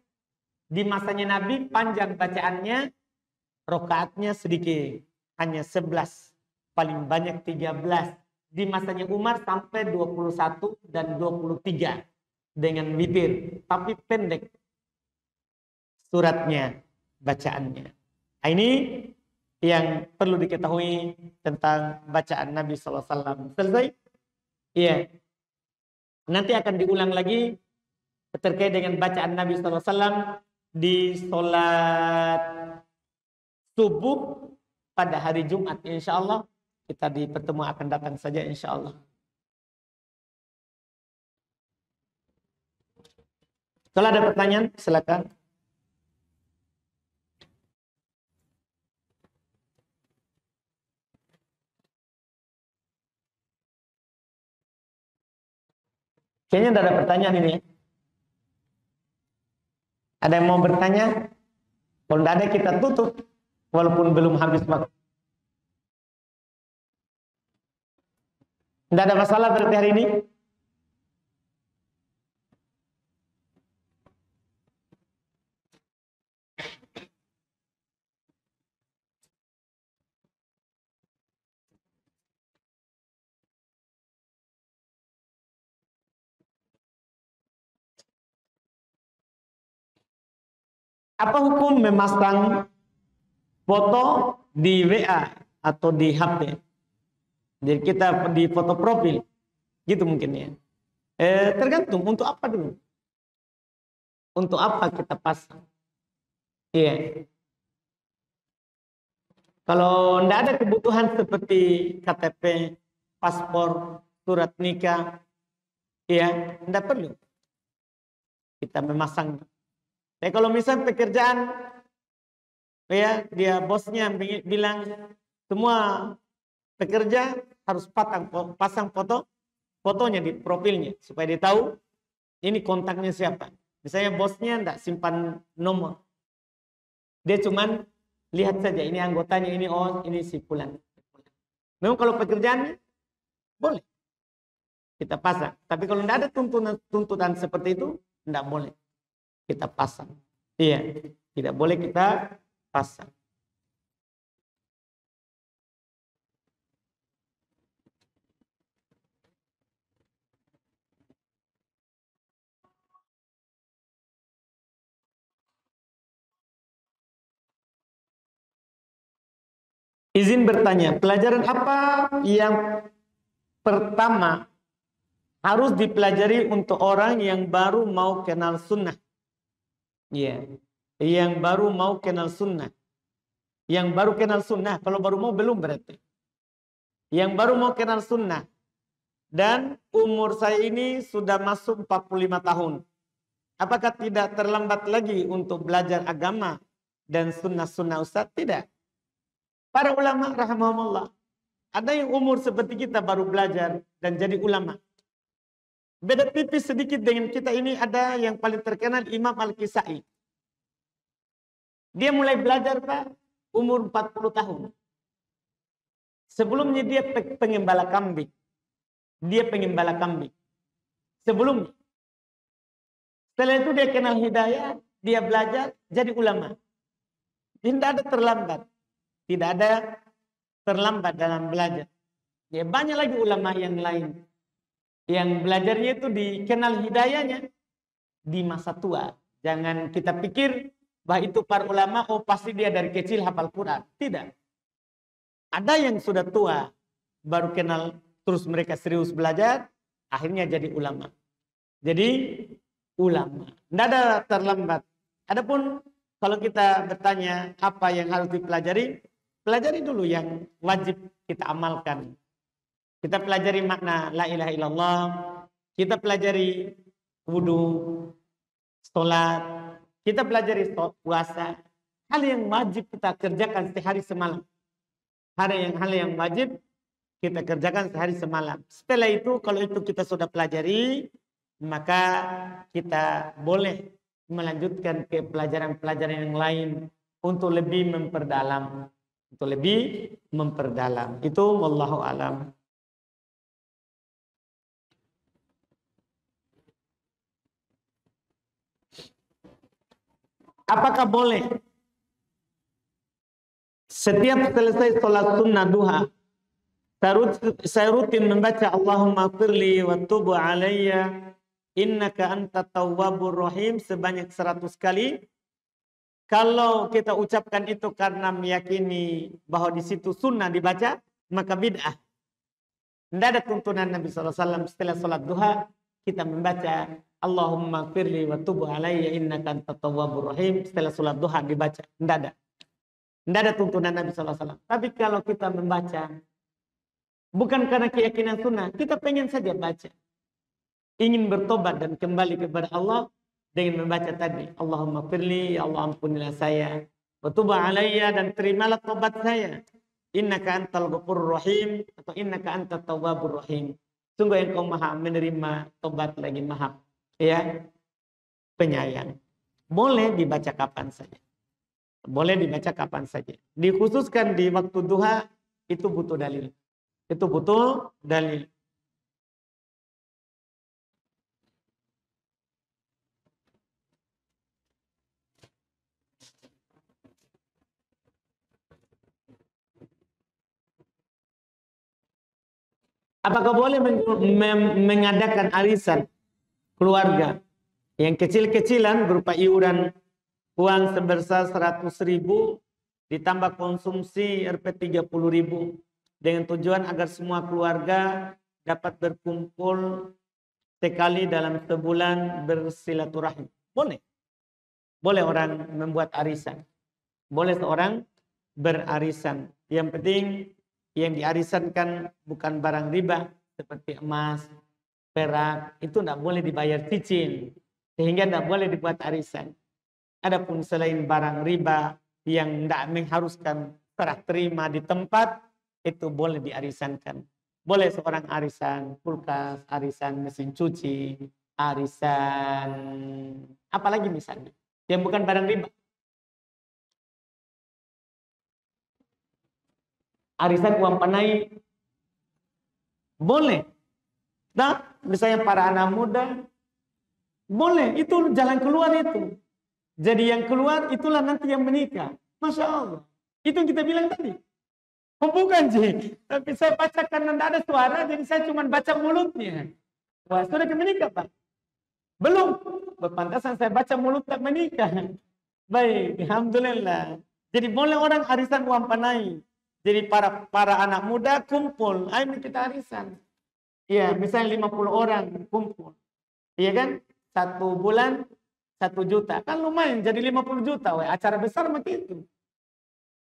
Di masanya Nabi panjang bacaannya, rokaatnya sedikit. Hanya 11. Paling banyak 13. Di masanya Umar sampai 21 dan 23. Dengan witir. Tapi pendek suratnya, bacaannya. Ini yang perlu diketahui tentang bacaan Nabi SAW. Selesai? Iya. Nanti akan diulang lagi terkait dengan bacaan Nabi SAW di sholat subuh pada hari Jumat. Insya Allah kita di pertemuan akan datang saja insya Allah. Kalau ada pertanyaan silakan. Kayaknya tidak ada pertanyaan ini. Ada yang mau bertanya? Kalau tidak ada kita tutup. Walaupun belum habis waktu. Tidak ada masalah berarti hari ini? Apa hukum memasang foto di WA atau di HP? Jadi kita di foto profil, gitu mungkin ya. Tergantung untuk apa dulu. Untuk apa kita pasang? Iya. Kalau tidak ada kebutuhan seperti KTP, paspor, surat nikah, ya tidak perlu kita memasang. Kalau misal pekerjaan, ya dia bosnya bilang semua pekerja harus pasang fotonya di profilnya supaya dia tahu ini kontaknya siapa. Misalnya bosnya tidak simpan nomor, dia cuman lihat saja ini anggotanya, ini si Fulan. Memang kalau pekerjaannya boleh kita pasang, tapi kalau tidak ada tuntutan seperti itu tidak boleh kita pasang. Iya, tidak boleh kita pasang. Izin bertanya, pelajaran apa yang pertama harus dipelajari untuk orang yang baru mau kenal sunnah? Iya, yang baru mau kenal sunnah. Yang baru kenal sunnah, kalau baru mau belum berarti. Yang baru mau kenal sunnah. Dan umur saya ini sudah masuk 45 tahun. Apakah tidak terlambat lagi untuk belajar agama dan sunnah-sunnah Ustaz? Tidak. Para ulama rahimahumullah, ada yang umur seperti kita baru belajar dan jadi ulama. Beda tipis sedikit dengan kita ini, ada yang paling terkenal Imam Al-Kisai. Dia mulai belajar Pak umur 40 tahun. Sebelumnya dia pengembala kambing. Sebelumnya. Setelah itu dia kenal hidayah, dia belajar jadi ulama. Tidak ada terlambat. Tidak ada terlambat dalam belajar. Ya, banyak lagi ulama yang lain. Yang belajarnya itu dikenal hidayahnya di masa tua. Jangan kita pikir bahwa itu para ulama, pasti dia dari kecil hafal Quran. Tidak. Ada yang sudah tua, baru kenal, terus mereka serius belajar, akhirnya jadi ulama. Jadi ulama. Tidak ada terlambat. Adapun kalau kita bertanya apa yang harus dipelajari, pelajari dulu yang wajib kita amalkan. Kita pelajari makna la ilaha illallah. Kita pelajari wudu, sholat. Kita pelajari puasa. Hal yang wajib kita kerjakan sehari semalam. Hal yang wajib kita kerjakan sehari semalam. Setelah itu, kalau itu kita sudah pelajari, maka kita boleh melanjutkan ke pelajaran-pelajaran yang lain untuk lebih memperdalam. Itu wallahu alam. Apakah boleh setiap selesai sholat sunnah duha saya rutin membaca Allahumma firli wa tubu alayya innaka anta tawwabur rahim sebanyak 100 kali? Kalau kita ucapkan itu karena meyakini bahwa di situ sunnah dibaca, maka bid'ah. Tidak ada tuntunan Nabi SAW setelah sholat duha kita membaca Allahumma firli wa tubu alayya innaka anta tawwabur rahim setelah sholat duha dibaca. Tidak ada. Tidak ada tuntunan Nabi SAW. Tapi kalau kita membaca bukan karena keyakinan sunnah, kita pengen saja baca. Ingin bertobat dan kembali kepada Allah dengan membaca tadi. Allahumma firli, ya Allah ampunilah saya. Wa tubu alayya, dan terimalah tobat saya. Innaka antal ghafurur rahim, atau innaka antat tawwabur rahim. Sungguh engkau maha menerima tobat lagi maha penyayang. Boleh dibaca kapan saja. Boleh dibaca kapan saja. Dikhususkan di waktu duha, itu butuh dalil. Itu butuh dalil. Apakah boleh mengadakan arisan keluarga yang kecil-kecilan berupa iuran uang sebesar 100.000 ditambah konsumsi Rp 30.000 dengan tujuan agar semua keluarga dapat berkumpul sekali dalam sebulan bersilaturahmi. Boleh. Boleh orang membuat arisan. Boleh seorang berarisan. Yang penting yang diarisankan bukan barang riba seperti emas, perak, itu tidak boleh dibayar cicil. Sehingga tidak boleh dibuat arisan. Adapun selain barang riba yang tidak mengharuskan serah terima di tempat, itu boleh diarisankan. Boleh seorang arisan kulkas, arisan mesin cuci, arisan apalagi misalnya yang bukan barang riba. Arisan uang panai boleh. Nah, misalnya para anak muda boleh, itu jalan keluar itu. Jadi yang keluar itulah nanti yang menikah. Masya Allah. Itu yang kita bilang tadi. Oh bukan sih. Tapi saya baca karena tidak ada suara, jadi saya cuma baca mulutnya. Wah, sudah menikah Pak? Belum. Berpantasan saya baca mulut tak menikah. Baik, alhamdulillah. Jadi boleh orang arisan uang panai. Jadi para anak muda kumpul. Ayo kita arisan. Iya, misalnya 50 orang kumpul. Iya kan? 1 bulan 1 juta. Kan lumayan jadi 50 juta. Wah, acara besar begitu.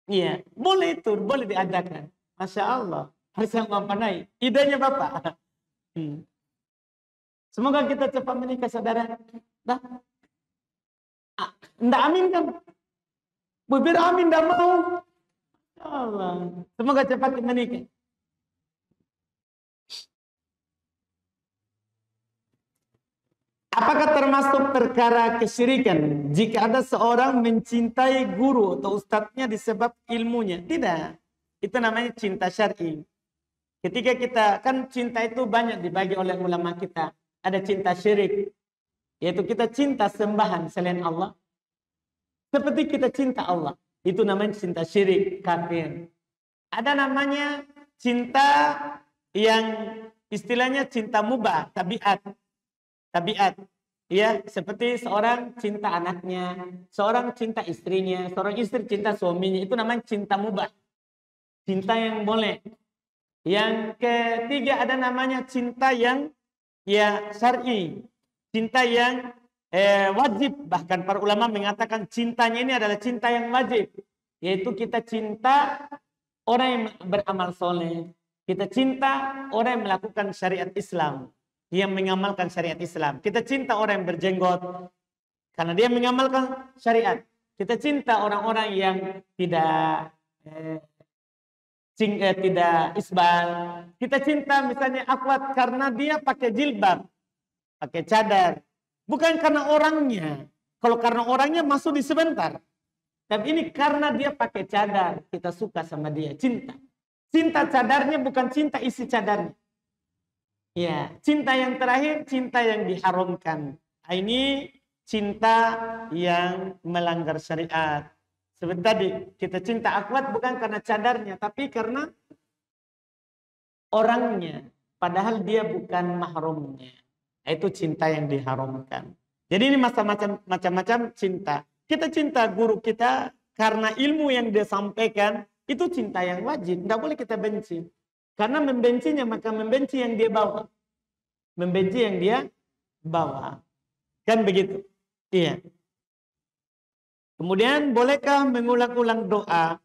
Iya, boleh itu, boleh diadakan. Masya Allah. Arisan uang panai. Idenya Bapak. Semoga kita cepat menikah, saudara. Dah. Nggak amin kan? Bibir amin, nggak mau. Ya Allah. Semoga cepat menikah. Apakah termasuk perkara kesyirikan jika ada seorang mencintai guru atau ustadznya disebab ilmunya? Tidak. Itu namanya cinta syar'i. Ketika kita, kan cinta itu banyak dibagi oleh ulama kita. Ada cinta syirik, yaitu kita cinta sembahan selain Allah. Seperti kita cinta Allah. Itu namanya cinta syirik, kafir. Ada namanya cinta yang istilahnya cinta mubah, tabiat. Tabiat. Ya, seperti seorang cinta anaknya, seorang cinta istrinya, seorang istri cinta suaminya. Itu namanya cinta mubah. Cinta yang boleh. Yang ketiga ada namanya cinta yang ya syar'i. Cinta yang wajib. Bahkan para ulama mengatakan cintanya ini adalah cinta yang wajib. Yaitu kita cinta orang yang beramal soleh. Kita cinta orang yang melakukan syariat Islam. Yang mengamalkan syariat Islam. Kita cinta orang yang berjenggot. Karena dia mengamalkan syariat. Kita cinta orang-orang yang tidak tidak isbal. Kita cinta misalnya akhwat karena dia pakai jilbab. Pakai cadar. Bukan karena orangnya. Kalau karena orangnya masuk di sebentar. Tapi ini karena dia pakai cadar. Kita suka sama dia. Cinta. Cinta cadarnya bukan cinta isi cadarnya. Ya, cinta yang terakhir, cinta yang diharamkan. Ini cinta yang melanggar syariat. Seperti tadi, kita cinta akhwat bukan karena cadarnya, tapi karena orangnya. Padahal dia bukan mahramnya. Itu cinta yang diharamkan. Jadi ini macam-macam cinta. Kita cinta guru kita karena ilmu yang dia sampaikan, itu cinta yang wajib. Tidak boleh kita benci. Karena membencinya maka membenci yang dia bawa. Membenci yang dia bawa. Kan begitu? Iya. Kemudian bolehkah mengulang-ulang doa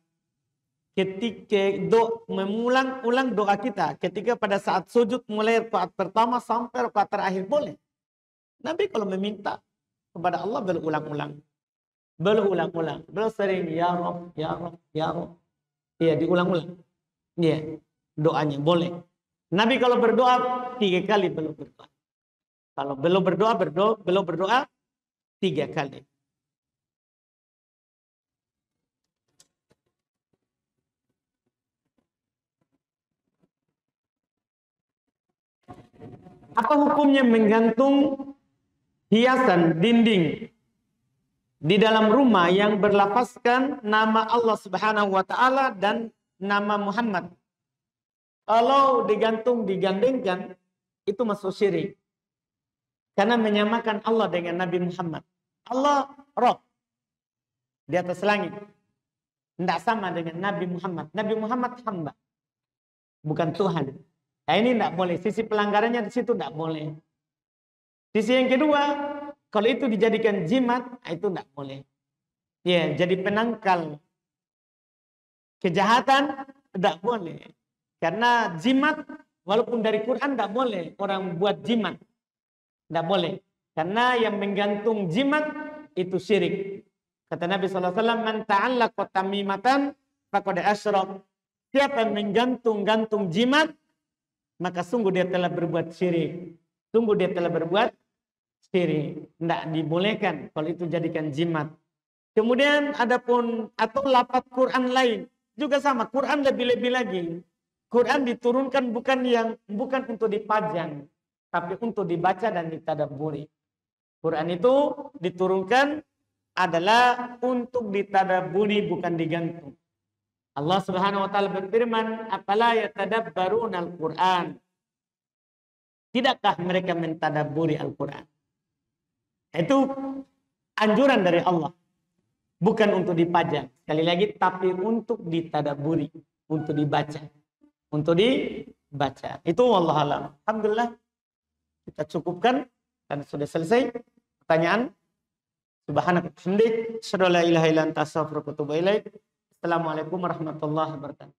ketika mengulang-ulang doa kita ketika pada saat sujud mulai rakaat pertama sampai rakaat terakhir? Boleh. Nabi kalau meminta kepada Allah berulang-ulang. Berulang-ulang. Beliau sering ya Rabb, ya Rabb, ya Rabb. Iya, diulang-ulang. Iya, doanya boleh. Nabi kalau berdoa 3 kali belum berdoa. Kalau belum berdoa 3 kali. Apa hukumnya menggantung hiasan dinding di dalam rumah yang berlafazkan nama Allah Subhanahu wa taala dan nama Muhammad? Kalau digandengkan itu masuk syirik. Karena menyamakan Allah dengan Nabi Muhammad. Allah Rabb. di atas langit. Tidak sama dengan Nabi Muhammad. Nabi Muhammad hamba, bukan Tuhan. Nah, ini tidak boleh. Sisi pelanggarannya di situ tidak boleh. Sisi yang kedua, kalau itu dijadikan jimat, itu tidak boleh. Ya, jadi penangkal kejahatan tidak boleh. Karena jimat, walaupun dari Quran tidak boleh orang buat jimat. Tidak boleh. Karena yang menggantung jimat itu syirik. Kata Nabi SAW, man ta'allaqa tamimatan faqad asyrak. Siapa yang menggantung-gantung jimat, maka sungguh dia telah berbuat syirik. Sungguh dia telah berbuat syirik. Tidak dibolehkan kalau itu jadikan jimat. Kemudian adapun atau lafaz Quran lain juga sama. Quran lebih-lebih lagi. Quran diturunkan bukan untuk dipajang, tapi untuk dibaca dan ditadabburi. Quran itu diturunkan adalah untuk ditadabburi, bukan digantung. Allah Subhanahu wa taala berfirman, "Afala yatadabbaruna al-Qur'an?" Tidakkah mereka mentadabburi Al-Qur'an? Itu anjuran dari Allah. Bukan untuk dipajang, sekali lagi, tapi untuk ditadabburi, untuk dibaca. Untuk dibaca. Itu wallahualam. Alhamdulillah kita cukupkan dan sudah selesai pertanyaan. Subhanaka wa bihamdik, asyhadu an la ilaha illa anta, astaghfiruka wa atubu ilaik. Assalamualaikum warahmatullahi wabarakatuh.